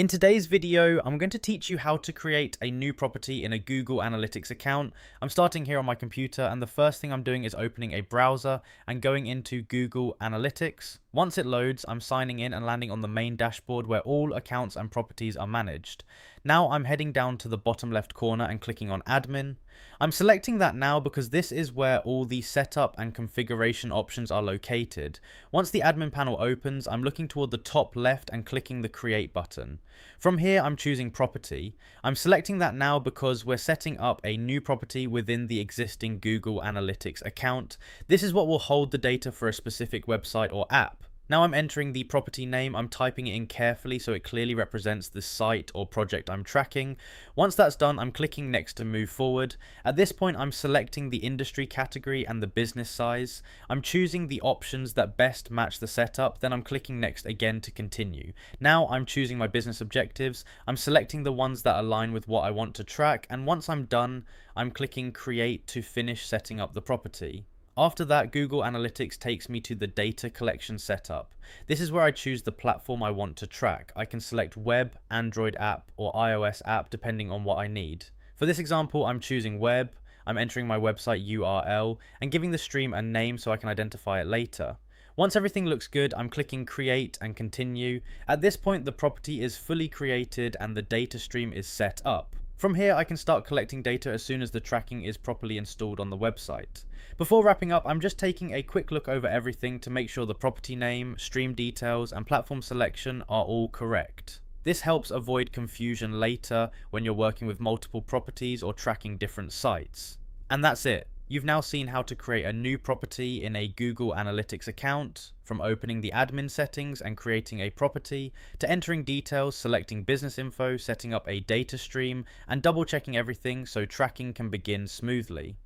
In today's video, I'm going to teach you how to create a new property in a Google Analytics account. I'm starting here on my computer, and the first thing I'm doing is opening a browser and going into Google Analytics. Once it loads, I'm signing in and landing on the main dashboard where all accounts and properties are managed. Now I'm heading down to the bottom left corner and clicking on Admin. I'm selecting that now because this is where all the setup and configuration options are located. Once the admin panel opens, I'm looking toward the top left and clicking the Create button. From here, I'm choosing Property. I'm selecting that now because we're setting up a new property within the existing Google Analytics account. This is what will hold the data for a specific website or app. Now I'm entering the property name. I'm typing it in carefully so it clearly represents the site or project I'm tracking. Once that's done, I'm clicking next to move forward. At this point, I'm selecting the industry category and the business size. I'm choosing the options that best match the setup. Then I'm clicking next again to continue. Now I'm choosing my business objectives. I'm selecting the ones that align with what I want to track. And once I'm done, I'm clicking create to finish setting up the property. After that, Google Analytics takes me to the data collection setup. This is where I choose the platform I want to track. I can select web, Android app, or iOS app depending on what I need. For this example, I'm choosing web. I'm entering my website URL and giving the stream a name so I can identify it later. Once everything looks good, I'm clicking create and continue. At this point, the property is fully created and the data stream is set up. From here, I can start collecting data as soon as the tracking is properly installed on the website. Before wrapping up, I'm just taking a quick look over everything to make sure the property name, stream details, and platform selection are all correct. This helps avoid confusion later when you're working with multiple properties or tracking different sites. And that's it. You've now seen how to create a new property in a Google Analytics account, from opening the admin settings and creating a property, to entering details, selecting business info, setting up a data stream, and double checking everything so tracking can begin smoothly.